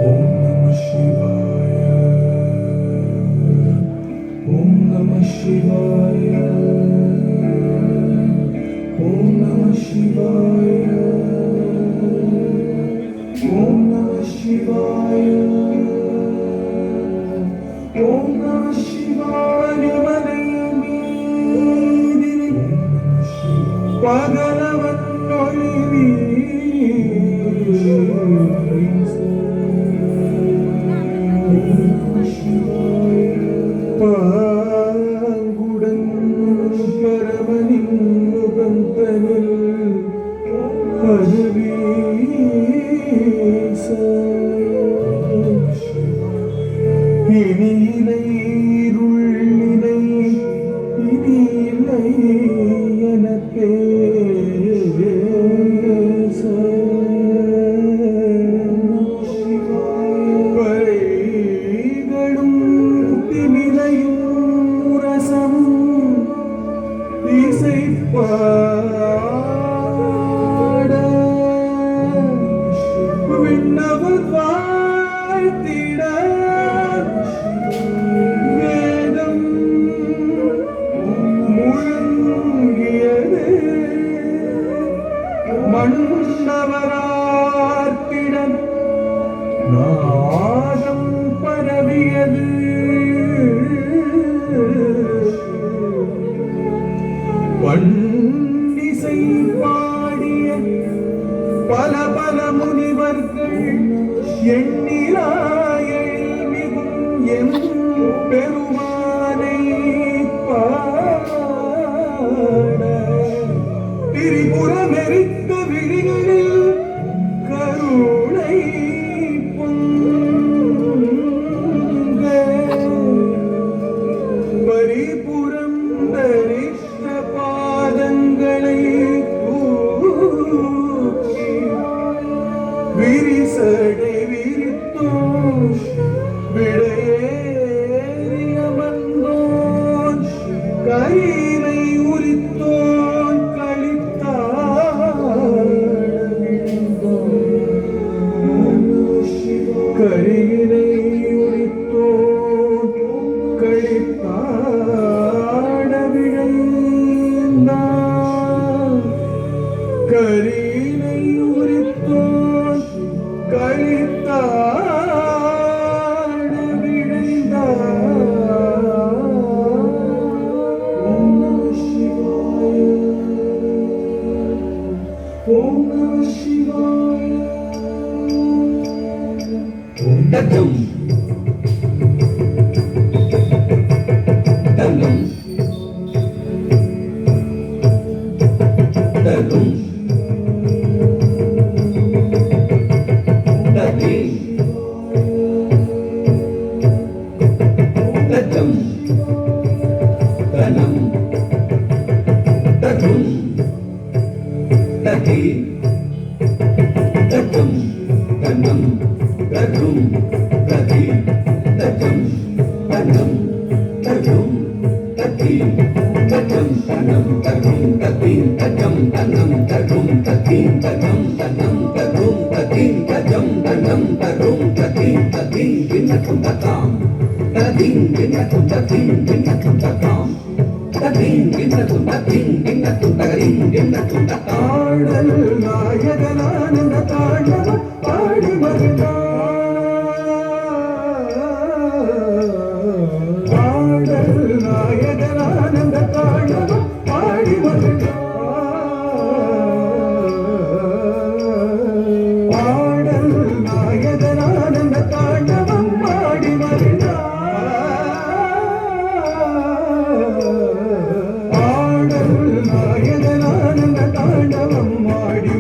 Om Namah Shivaya. Om Namah Shivaya. Om Namah Shivaya. Om Namah Shivaya. Om Namah Shivaya. பகலவன் ஒளி பாங்குடன் பரமனின் முகந்தனில் பரவீச இனியிலை இருளினை இனியிலை எனக்கே விண்ணவர் வாழ்த்திட வேதம் முழங்கியது மன்னவரார்த்திட நாதம் பரவியது பன்னிசை பாடிய பல பல முனிவர்கள் எண்ணிலாயில் மிகும் எம் பெருமானை பாட திரிபுரமெரித்த விழிகளில் கருணை பொங்க பரிபுரம் தரிஷ்ட பாதங்களை விரிசடை விரித்தோன் விடையேறிய மன்னோன் கையினை உரித்தோன் கரியினை உரித்தோன் கழித்தாட விழைந்தான் கரியினை உரித்தோன் கழித்தாட விழைந்தான். ஓம் நம சிவாய. ஓம் நம சிவாய. ஓம் தத்தும் தன்னம் தரும் ததி தத்தம் தனம் தரும் ததி தத்தம் தனம் தரும் ததி தத்தம் தனம் தரும் ததி தத்தம் தனம் தரும் ததி தத்தம் தனம் தரும் ததி தனம் தனம் தரும் ததி தத்தம் தனம் தரும் ததி ததி விண்ணக்கும் தத்தாம் ததின் விண்ணக்கும் ததின் விண்ணக்கும் தத்தாம் ததின் விண்ணக்கும் ததின் விண்ணக்கும் தகரின் விண்ணக்கும் தத்தாடல் நாயகனானந்த தாண்டவம் பாடி வருகிறார் ஆடல் நாயகனானந்த தாண்டவம் பாடி வருகிறார் ஆடல் நாயகனானந்த தாண்டவம் பாடி வருகிறார் ஆடல் நாயகனானந்த தாண்டவம் ஆடி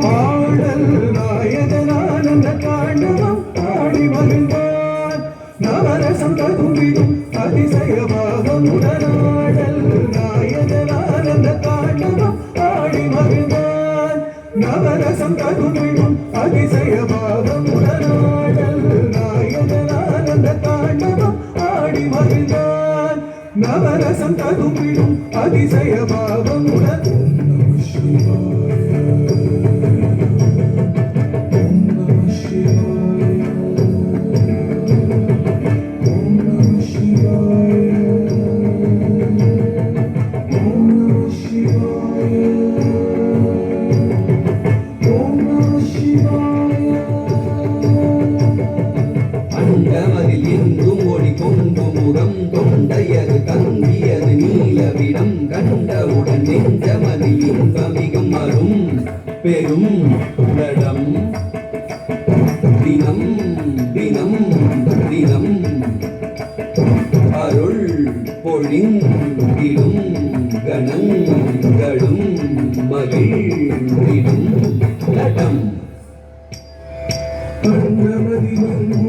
பாடல் நாயகனானந்த தாண்டவம் பாடி வருகிறார் நவரசம் ததும்பிடும் அதிசயமாக உடனாடல் நாயகனானந்த தாண்டவம் பாடி வருகிறார் நவரசம் ததும்பிடும் அதிசயமாக உடனாடல் நாயகனானந்த தாண்டவம் பாடி வருகிறார் நவரசம் ததும்பிடும் அதிசயமாக உடன். அங்கமிகும் அரும் பெரும் நடம் தினம் தினம் தினம் அருள் பொழிந்திடும் கணங்களும் மகிழ்ந்திடும் நடம் கண்ணமதி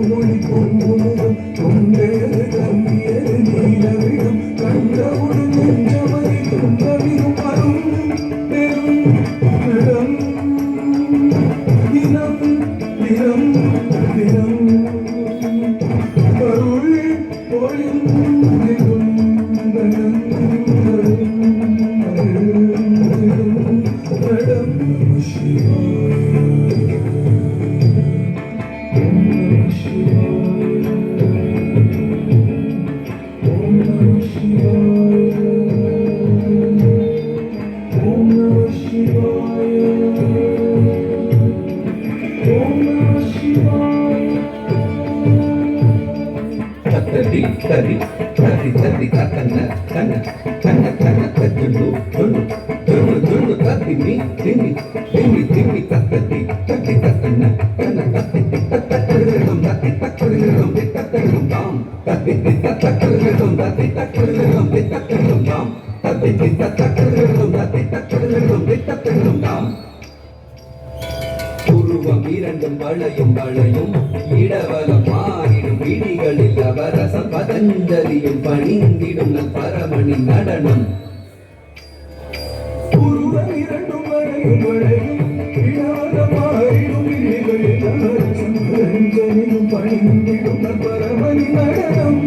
மொழி பொங்குமுகம் தொண்டேறு கம்பியது நீலவிடும் கண்டவுடு நெஞ்சமதி துன்பமிகும் அரும் பெரும் இடம் தினம் தினம் தினம் அருள் பொழிந்திடும் கணங்களும் மகிழ்ந்திடும் நடம் தரி தரி தரி தரி தக்கன கன கன கன தஜுண்டு ஜுண்டு ஜுண்டு ஜுண்டு தத்திமி திமி திமி திமி தத்ததி தத்தி தக்கன கன தத்தி தத்தக்கருகம் தத்தி தக்கருகம் தத்தக்கருகம் தாம் தத்தி தத்தக்கருகம் தத்தி தக்கருகம் தத்தக்கருகம் தாம் தத்தி தத்தக்கருகம் தத்தி தக்கருகம் தத்தக்கருகம் தாம் உருவம் இரண்டும் வளையும் வளையும் இடவலம் மாறிடும் விழிகளில் அவரசம் பதஞ்சலியும் பணிந்திடும் நல் பரமணி நடனம் உருவம் இரண்டும் வளையும் வளையும் இடவலமாயிடும் விழிகளில் அவரசம் பதஞ்சலியும் பணிந்திடும் நல் பரமணி நடனம்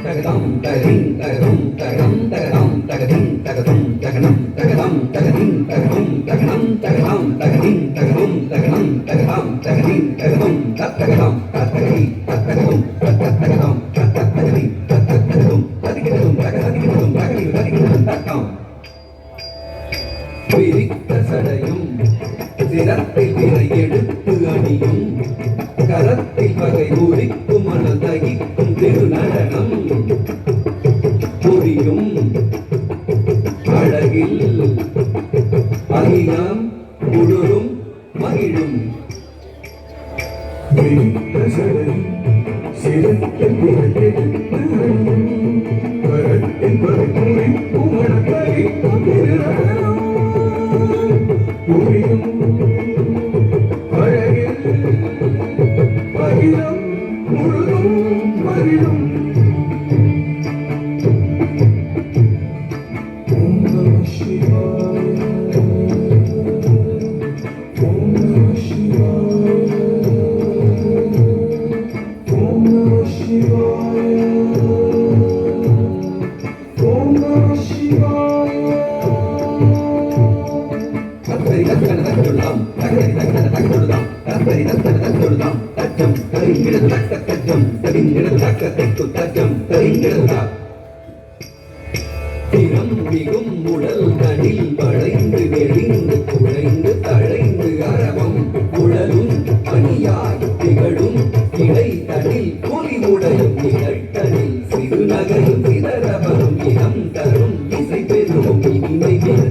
தகதம் தகதிம் தகதம் தகதம் தகதம் தகதிம் தகதம் தகனம் தகதம் தகதிம் தகதம் தகனம் தகதம் தகதிம் தகதம் தகனம் தகதம் தகதிம் தகதம் தத்தகதம் தத்தகதி தத்தகதம் தத்தகதம் தத்தகதி தத்தகதம் ததிகதம் தகதிகதம் தகதி ததிகதம் தத்தம் விரித்த சடையும் சிரத்தில் விரை எடுத்து அணியும் கரத்தில் வகை உரிக்கும் மனதகிக்கும் திருநடனம் புரியும் அழகில் அகிலம் முழுரும் மகிழும் சிரத்தில் கரத்தில் வகை உரிக்கும் மனதகிக்கும் திருநடனம் புரியும் அழகில் அகிலம் முழுதும் மகிழும் ஓம் நம சிவாய ஓம் நம சிவாய ஓம் நம சிவாய ஓம் நம சிவாய தத்தரி தத்தன தத்தொழுதாம் தகரி தத்தன தத்தொழுதாம் தத்தரி தத்தன தத்தொழுதாம் தச்சம் தரிங்கிடது தக்க தச்சம் தரிங்கிடது தக்க தெக்கு தச்சம் தரிங்கிடதுதா திறம் மிகும் உடல் தனில் வளைந்து நெளிந்து குழைந்து தழைந்து அரவம் உடலும் பணியாய் திகழும் இடை தனில் புலி உடையும் நிகழ்த்தனில் சிறுநகையும் சிதறவரும் இனம் தரும் இசை பெறும் இனிமை திரு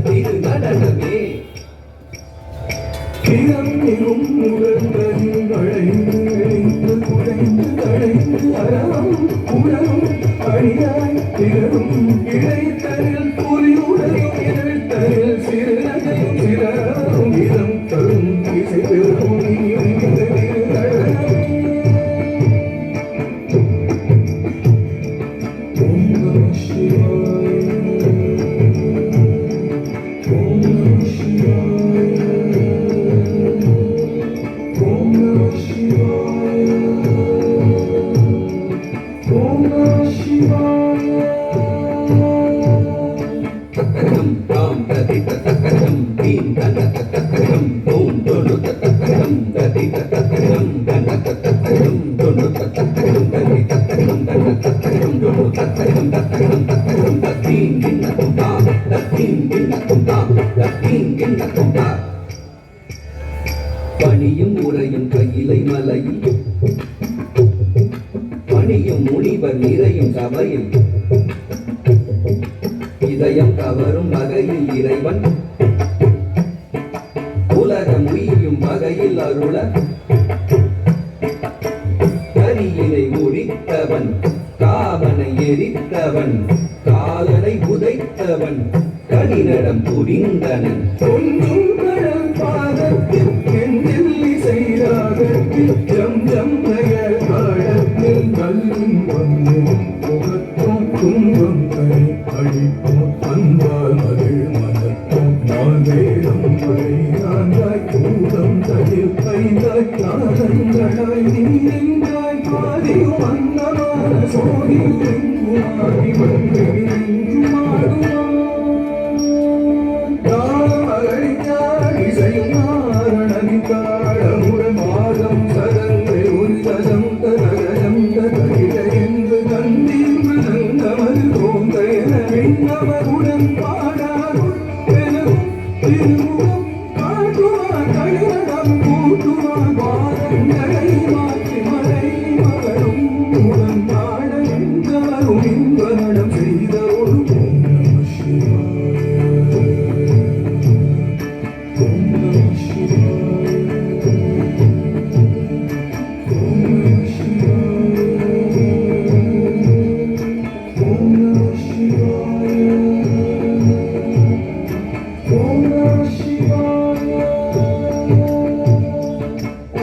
நடனமே கிளம்பிடும் உடல்களில் வளைந்து நெளிந்து குழைந்து தழைந்து அறம் உடலும் அணியாய் திகழும் இடைத்தரில் புலியுடையும் இடைத்தரில் சிறுநகையும் சிறரும் இதம் தரும் இசை பெறும் ஓம் நம சிவாய ஓம் நம சிவாய ஓம் நம சிவாய ஓம் நம சிவாய தத்தகம் தாம் ததி தத்தகம் தீம் தன்ன தத்தகம் ஓம் தொழு தத்தகம் ததி தத்தகம் தன்ன தத்தகம் தொழு தத்தகம் ததி தத்தகம் தன்ன தத்தகம் தத்தகம் தத்தகம் தத்தகம் தத்தீம் கிண்ணத்தும் தான் தத்தீம் கிண்ணத்தும் தான் தத்தீம் கிண்ணத்தும் தான் பணியும் உரையும் கையிலை மலையில் பணியும் முனிவர் நிறையும் சபையில் இதயம் கவரும் வகையில் இறைவன் உலகம் உய்யும் வகையில் அருள கரியினை முடித்தவன் காவனை எரித்தவன் காலனை உதைத்தவன் கடினடம் புரிந்தனன் பொன்னும் கடல் பாதத்தில் எண்ணில் இசைராகத்தில் ஜம் ஜம் நகர் காலத்தில் கல்லும் வந்தும் முகத்தும் துன்பம் கரை அழிப்போம் அன்பால் மகிழ் மனத்தும் நான் வேதம் வரை நான்காய் கூடம் தகில் ஐந்தாய் காலங்களாய் நீங்காய் பாதியும் அன்னமான சோழில் எங்குமாறி வந்து நெஞ்சுமாடுவான் உடன் பாடாருள் பெரும் திருமுகம் காட்டுவார் கழிவடம் கூட்டுவார் வாரங்களை மாற்றி மலை மகளும் உடன் பாட என்றவரும் இன்பநடம் செய்தருள் ஓம் நம சிவாய ஓம் நம சிவாய ஓம் நம சிவாய ஓம் நம சிவாய ஓம் நம சிவாய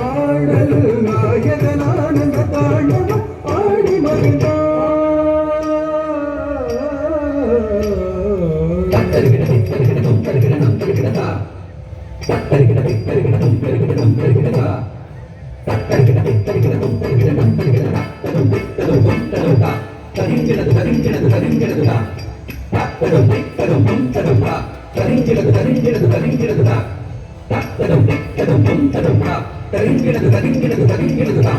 ஆடல் நாயகனானந்த தாண்டவம் ஆடி மகிழ்ந்தார் தத்தரிகிடதும் தருகிடதும் தருகிடதா தத்தரிகிடதும் தருகிடதும் தருகிடதும் தருகிடதா தத்தரிகிடதும் தருகிடதும் தருகிடதும் தருகிடதா தரும் தரும் தருதா தரிங்கிடது தரிங்கிடது தரிங்கிடதுதா தரும் தரும் தருதா தரிங்கிடது தரிங்கிடது தரிங்கிடதுதா தரும் தரும் தருதா தரிங்கிடது தரிங்கிடது தரிங்கிடதுதா